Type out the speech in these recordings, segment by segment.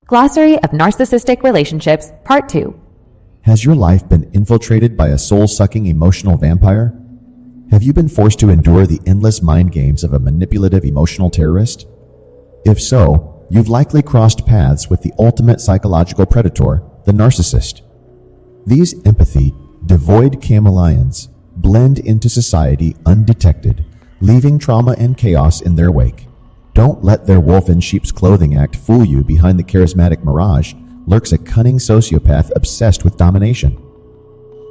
Glossary of Narcissistic Relationships, Part 2. Has your life been infiltrated by a soul-sucking emotional vampire? Have you been forced to endure the endless mind games of a manipulative emotional terrorist? If so, you've likely crossed paths with the ultimate psychological predator, the narcissist. These empathy-devoid chameleons blend into society undetected, leaving trauma and chaos in their wake. Don't let their wolf in sheep's clothing act fool you. Behind the charismatic mirage lurks a cunning sociopath obsessed with domination.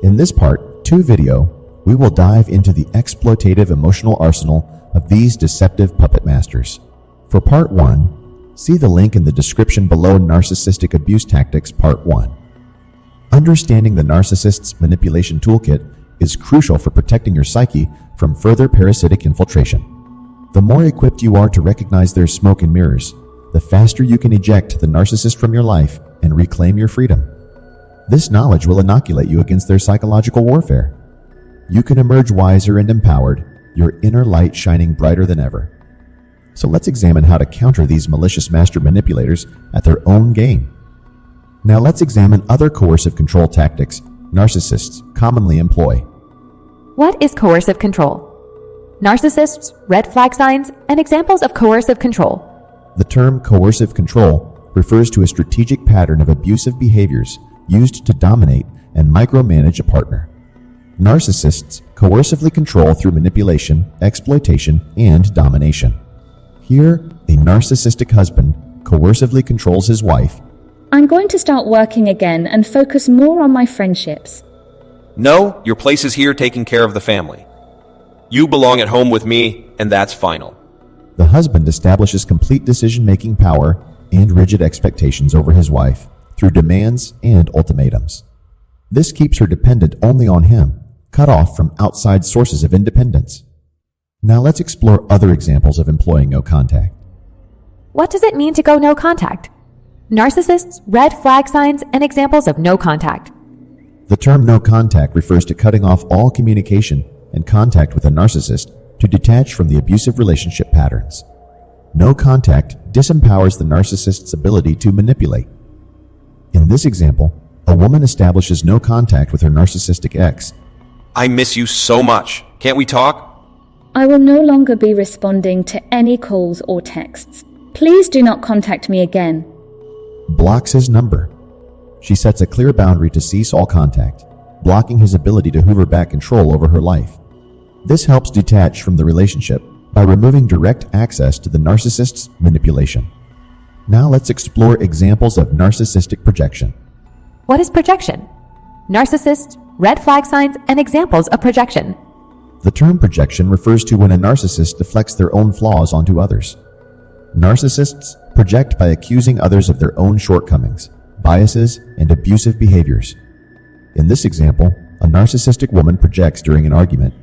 In this Part 2 video, we will dive into the exploitative emotional arsenal of these deceptive puppet masters. For Part 1, see the link in the description below. Narcissistic Abuse Tactics Part 1. Understanding the narcissist's manipulation toolkit is crucial for protecting your psyche from further parasitic infiltration. The more equipped you are to recognize their smoke and mirrors, the faster you can eject the narcissist from your life and reclaim your freedom. This knowledge will inoculate you against their psychological warfare. You can emerge wiser and empowered, your inner light shining brighter than ever. So let's examine how to counter these malicious master manipulators at their own game. Now let's examine other coercive control tactics narcissists commonly employ. What is coercive control? Narcissists, red flag signs, and examples of coercive control. The term coercive control refers to a strategic pattern of abusive behaviors used to dominate and micromanage a partner. Narcissists coercively control through manipulation, exploitation, and domination. Here, a narcissistic husband coercively controls his wife. I'm going to start working again and focus more on my friendships. No, your place is here taking care of the family. You belong at home with me, and that's final. The husband establishes complete decision-making power and rigid expectations over his wife through demands and ultimatums. This keeps her dependent only on him, cut off from outside sources of independence. Now let's explore other examples of employing no contact. What does it mean to go no contact? Narcissists, red flag signs, and examples of no contact. The term no contact refers to cutting off all communication and contact with a narcissist to detach from the abusive relationship patterns. No contact disempowers the narcissist's ability to manipulate. In this example, a woman establishes no contact with her narcissistic ex. I miss you so much. Can't we talk? I will no longer be responding to any calls or texts. Please do not contact me again. Blocks his number. She sets a clear boundary to cease all contact, blocking his ability to hoover back control over her life. This helps detach from the relationship by removing direct access to the narcissist's manipulation. Now let's explore examples of narcissistic projection. What is projection? Narcissists, red flag signs, and examples of projection. The term projection refers to when a narcissist deflects their own flaws onto others. Narcissists project by accusing others of their own shortcomings, biases, and abusive behaviors. In this example, a narcissistic woman projects during an argument.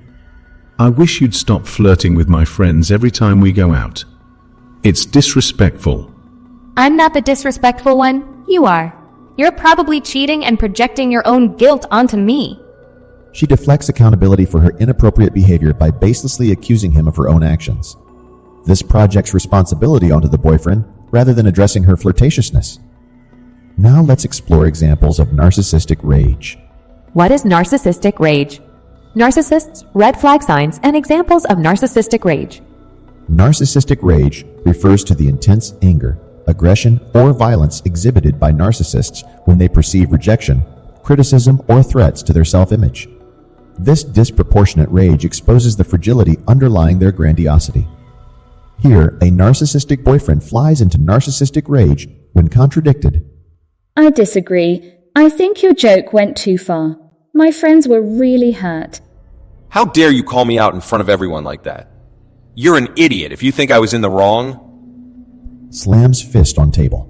I wish you'd stop flirting with my friends every time we go out. It's disrespectful. I'm not the disrespectful one. You are. You're probably cheating and projecting your own guilt onto me. She deflects accountability for her inappropriate behavior by baselessly accusing him of her own actions. This projects responsibility onto the boyfriend rather than addressing her flirtatiousness. Now let's explore examples of narcissistic rage. What is narcissistic rage? Narcissists, red flag signs, and examples of narcissistic rage. Narcissistic rage refers to the intense anger, aggression, or violence exhibited by narcissists when they perceive rejection, criticism, or threats to their self-image. This disproportionate rage exposes the fragility underlying their grandiosity. Here, a narcissistic boyfriend flies into narcissistic rage when contradicted. I disagree. I think your joke went too far. My friends were really hurt. How dare you call me out in front of everyone like that? You're an idiot if you think I was in the wrong. Slams fist on table.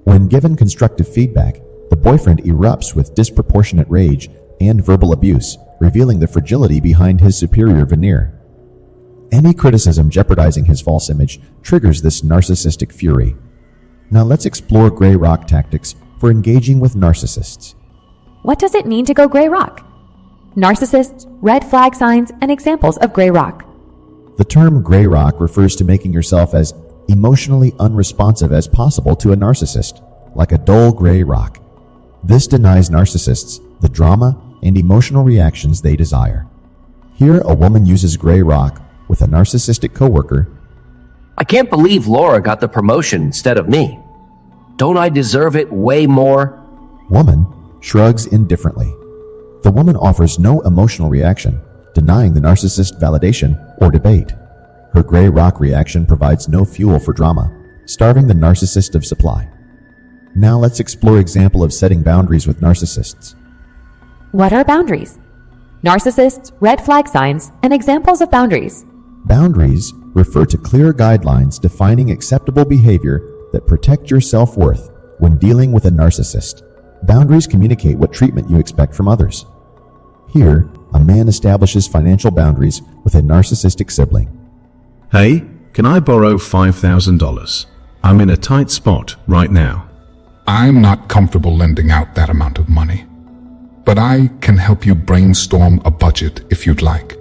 When given constructive feedback, the boyfriend erupts with disproportionate rage and verbal abuse, revealing the fragility behind his superior veneer. Any criticism jeopardizing his false image triggers this narcissistic fury. Now let's explore gray rock tactics for engaging with narcissists. What does it mean to go gray rock? Narcissists, red flag signs, and examples of gray rock. The term gray rock refers to making yourself as emotionally unresponsive as possible to a narcissist, like a dull gray rock. This denies narcissists the drama and emotional reactions they desire. Here, a woman uses gray rock with a narcissistic coworker. I can't believe Laura got the promotion instead of me. Don't I deserve it way more? Woman shrugs indifferently. The woman offers no emotional reaction, denying the narcissist validation or debate. Her gray rock reaction provides no fuel for drama, starving the narcissist of supply. Now let's explore example of setting boundaries with narcissists. What are boundaries? Narcissists, red flag signs, and examples of boundaries. Boundaries refer to clear guidelines defining acceptable behavior that protect your self-worth when dealing with a narcissist. Boundaries communicate what treatment you expect from others. Here, a man establishes financial boundaries with a narcissistic sibling. Hey, can I borrow $5,000? I'm in a tight spot right now. I'm not comfortable lending out that amount of money, but I can help you brainstorm a budget if you'd like.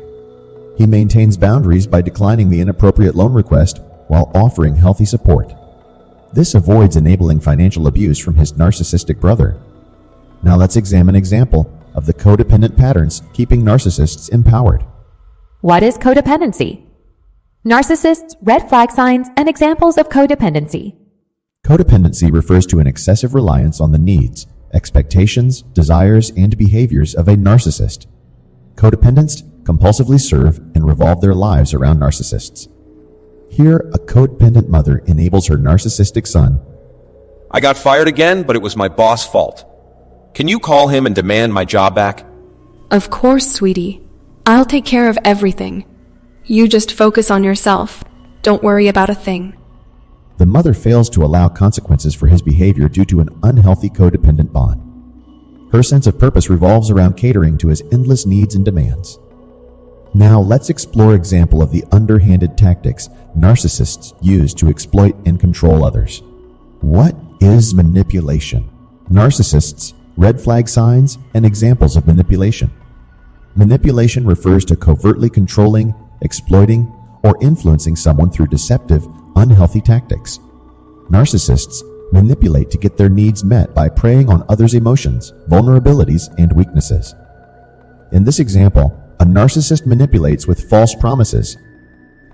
He maintains boundaries by declining the inappropriate loan request while offering healthy support. This avoids enabling financial abuse from his narcissistic brother. Now let's examine an example of the codependent patterns keeping narcissists empowered. What is codependency? Narcissists, red flag signs, and examples of codependency. Codependency refers to an excessive reliance on the needs, expectations, desires, and behaviors of a narcissist. Codependents compulsively serve and revolve their lives around narcissists. Here, a codependent mother enables her narcissistic son. I got fired again, but it was my boss' fault. Can you call him and demand my job back? Of course, sweetie. I'll take care of everything. You just focus on yourself. Don't worry about a thing. The mother fails to allow consequences for his behavior due to an unhealthy codependent bond. Her sense of purpose revolves around catering to his endless needs and demands. Now let's explore example of the underhanded tactics narcissists use to exploit and control others. What is manipulation? Narcissists, red flag signs, and examples of manipulation. Manipulation refers to covertly controlling, exploiting, or influencing someone through deceptive, unhealthy tactics. Narcissists manipulate to get their needs met by preying on others' emotions, vulnerabilities, and weaknesses. In this example, a narcissist manipulates with false promises.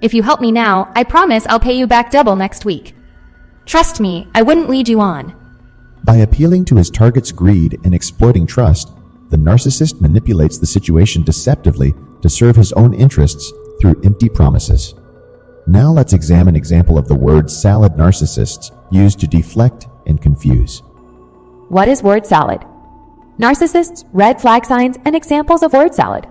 If you help me now, I promise I'll pay you back double next week. Trust me, I wouldn't lead you on. By appealing to his target's greed and exploiting trust, the narcissist manipulates the situation deceptively to serve his own interests through empty promises. Now let's examine an example of the word salad narcissists used to deflect and confuse. What is word salad? Narcissists, red flag signs, and examples of word salad.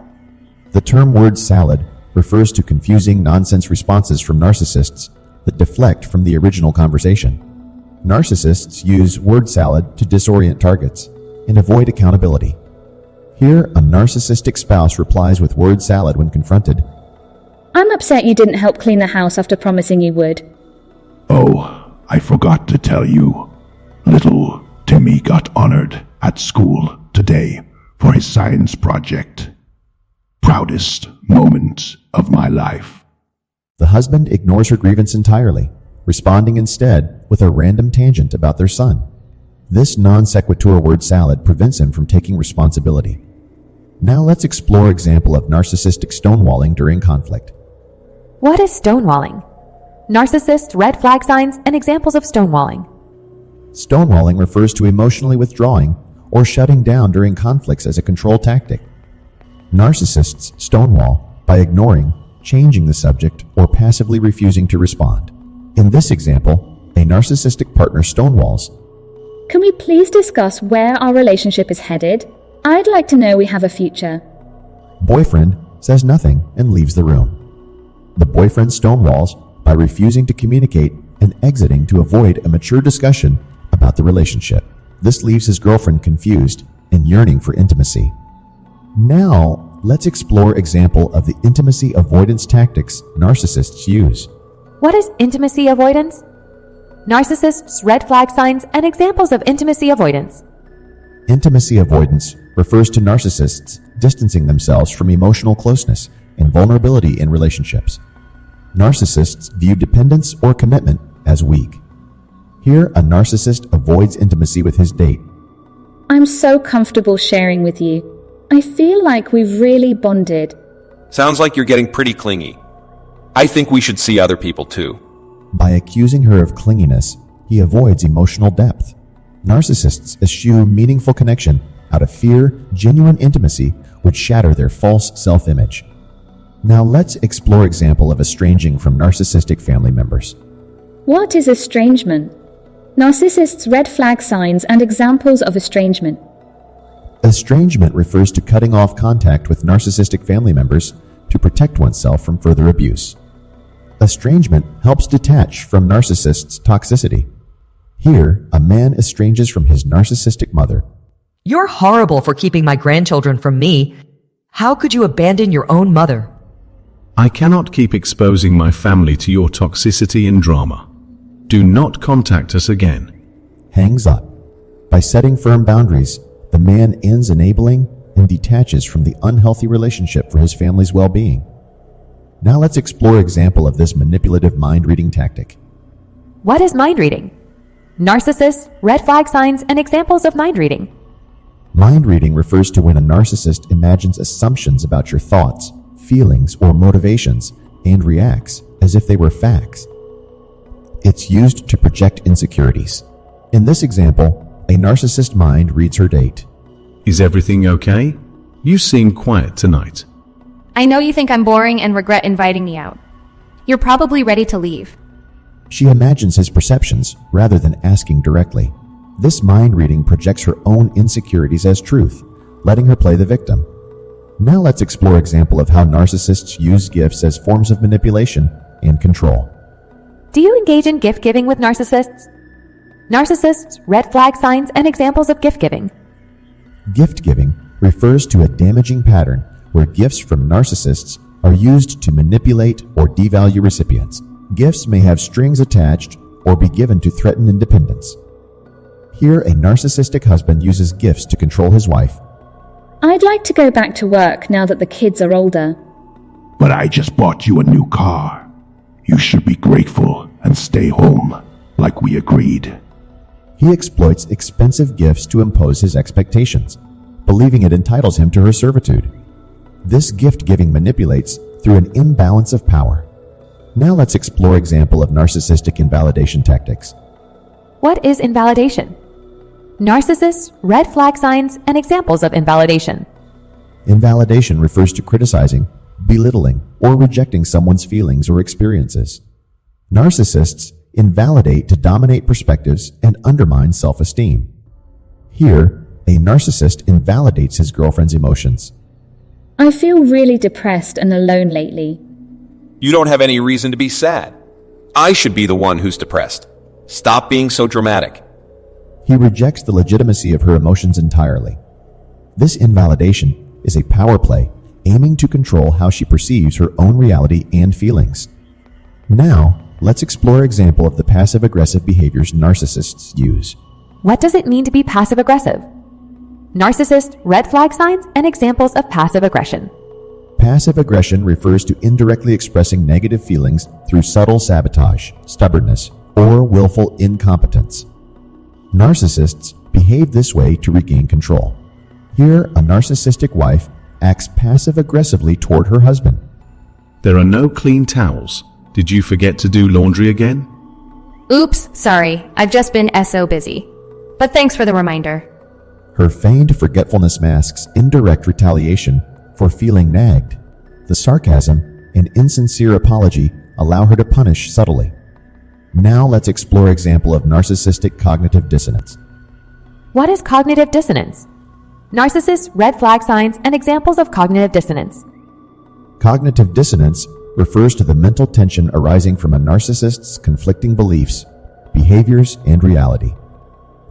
The term word salad refers to confusing nonsense responses from narcissists that deflect from the original conversation. Narcissists use word salad to disorient targets and avoid accountability. Here, a narcissistic spouse replies with word salad when confronted. I'm upset you didn't help clean the house after promising you would. Oh, I forgot to tell you. Little Timmy got honored at school today for his science project. Proudest moment of my life. The husband ignores her grievance entirely, responding instead with a random tangent about their son. This non sequitur word salad prevents him from taking responsibility. Now let's explore example of narcissistic stonewalling during conflict. What is stonewalling? Narcissists, red flag signs, and examples of stonewalling. Stonewalling refers to emotionally withdrawing or shutting down during conflicts as a control tactic. Narcissists stonewall by ignoring, changing the subject, or passively refusing to respond. In this example, a narcissistic partner stonewalls. Can we please discuss where our relationship is headed? I'd like to know we have a future. Boyfriend says nothing and leaves the room. The boyfriend stonewalls by refusing to communicate and exiting to avoid a mature discussion about the relationship. This leaves his girlfriend confused and yearning for intimacy. Now, let's explore example of the intimacy avoidance tactics narcissists use. What is intimacy avoidance? Narcissists, red flag signs, and examples of intimacy avoidance. Intimacy avoidance refers to narcissists distancing themselves from emotional closeness and vulnerability in relationships. Narcissists view dependence or commitment as weak. Here, a narcissist avoids intimacy with his date. I'm so comfortable sharing with you. I feel like we've really bonded. Sounds like you're getting pretty clingy. I think we should see other people too. By accusing her of clinginess, he avoids emotional depth. Narcissists eschew meaningful connection out of fear genuine intimacy would shatter their false self-image. Now let's explore example of estranging from narcissistic family members. What is estrangement? Narcissists' red flag signs and examples of estrangement. Estrangement refers to cutting off contact with narcissistic family members to protect oneself from further abuse. Estrangement helps detach from narcissists' toxicity. Here, a man estranges from his narcissistic mother. You're horrible for keeping my grandchildren from me. How could you abandon your own mother? I cannot keep exposing my family to your toxicity and drama. Do not contact us again. Hangs up. By setting firm boundaries, the man ends enabling and detaches from the unhealthy relationship for his family's well-being. Now let's explore example of this manipulative mind-reading tactic. What is mind reading? Narcissists, red flag signs, and examples of mind reading. Mind reading refers to when a narcissist imagines assumptions about your thoughts, feelings, or motivations and reacts as if they were facts. It's used to project insecurities. In this example, a narcissist mind reads her date. Is everything okay? You seem quiet tonight. I know you think I'm boring and regret inviting me out. You're probably ready to leave. She imagines his perceptions rather than asking directly. This mind reading projects her own insecurities as truth, letting her play the victim. Now let's explore example of how narcissists use gifts as forms of manipulation and control. Do you engage in gift giving with narcissists? Narcissists, red flag signs, and examples of gift giving. Gift giving refers to a damaging pattern where gifts from narcissists are used to manipulate or devalue recipients. Gifts may have strings attached or be given to threaten independence. Here, a narcissistic husband uses gifts to control his wife. I'd like to go back to work now that the kids are older. But I just bought you a new car. You should be grateful and stay home, like we agreed. He exploits expensive gifts to impose his expectations, believing it entitles him to her servitude. This gift-giving manipulates through an imbalance of power. Now let's explore example of narcissistic invalidation tactics. What is invalidation? Narcissists, red flag signs, and examples of invalidation. Invalidation refers to criticizing, belittling, or rejecting someone's feelings or experiences. Narcissists invalidate to dominate perspectives and undermine self-esteem. Here, a narcissist invalidates his girlfriend's emotions. I feel really depressed and alone lately. You don't have any reason to be sad. I should be the one who's depressed. Stop being so dramatic. He rejects the legitimacy of her emotions entirely. This invalidation is a power play aiming to control how she perceives her own reality and feelings. Now, let's explore example of the passive-aggressive behaviors narcissists use. What does it mean to be passive-aggressive? Narcissist, red flag signs, and examples of passive aggression. Passive aggression refers to indirectly expressing negative feelings through subtle sabotage, stubbornness, or willful incompetence. Narcissists behave this way to regain control. Here, a narcissistic wife acts passive-aggressively toward her husband. There are no clean towels. Did you forget to do laundry again? Oops, sorry. I've just been so busy. But thanks for the reminder. Her feigned forgetfulness masks indirect retaliation for feeling nagged. The sarcasm and insincere apology allow her to punish subtly. Now let's explore example of narcissistic cognitive dissonance. What is cognitive dissonance? Narcissists, red flag signs, and examples of cognitive dissonance. Cognitive dissonance refers to the mental tension arising from a narcissist's conflicting beliefs, behaviors, and reality.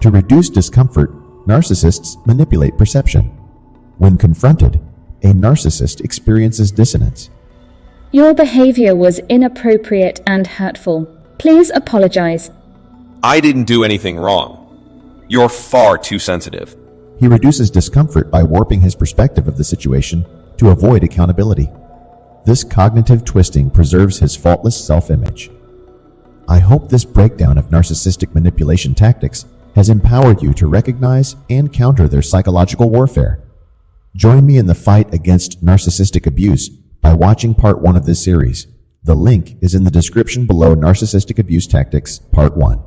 To reduce discomfort, narcissists manipulate perception. When confronted, a narcissist experiences dissonance. Your behavior was inappropriate and hurtful. Please apologize. I didn't do anything wrong. You're far too sensitive. He reduces discomfort by warping his perspective of the situation to avoid accountability. This cognitive twisting preserves his faultless self-image. I hope this breakdown of narcissistic manipulation tactics has empowered you to recognize and counter their psychological warfare. Join me in the fight against narcissistic abuse by watching part 1 of this series. The link is in the description below. Narcissistic Abuse Tactics, Part 1.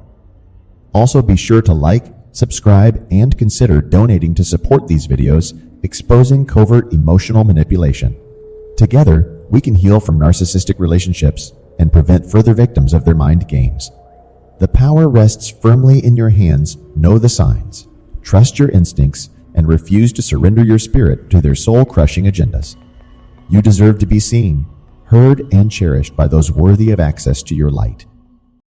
Also be sure to like, subscribe, and consider donating to support these videos exposing covert emotional manipulation. Together, we can heal from narcissistic relationships and prevent further victims of their mind games. The power rests firmly in your hands. Know the signs. Trust your instincts and refuse to surrender your spirit to their soul-crushing agendas. You deserve to be seen, heard, and cherished by those worthy of access to your light.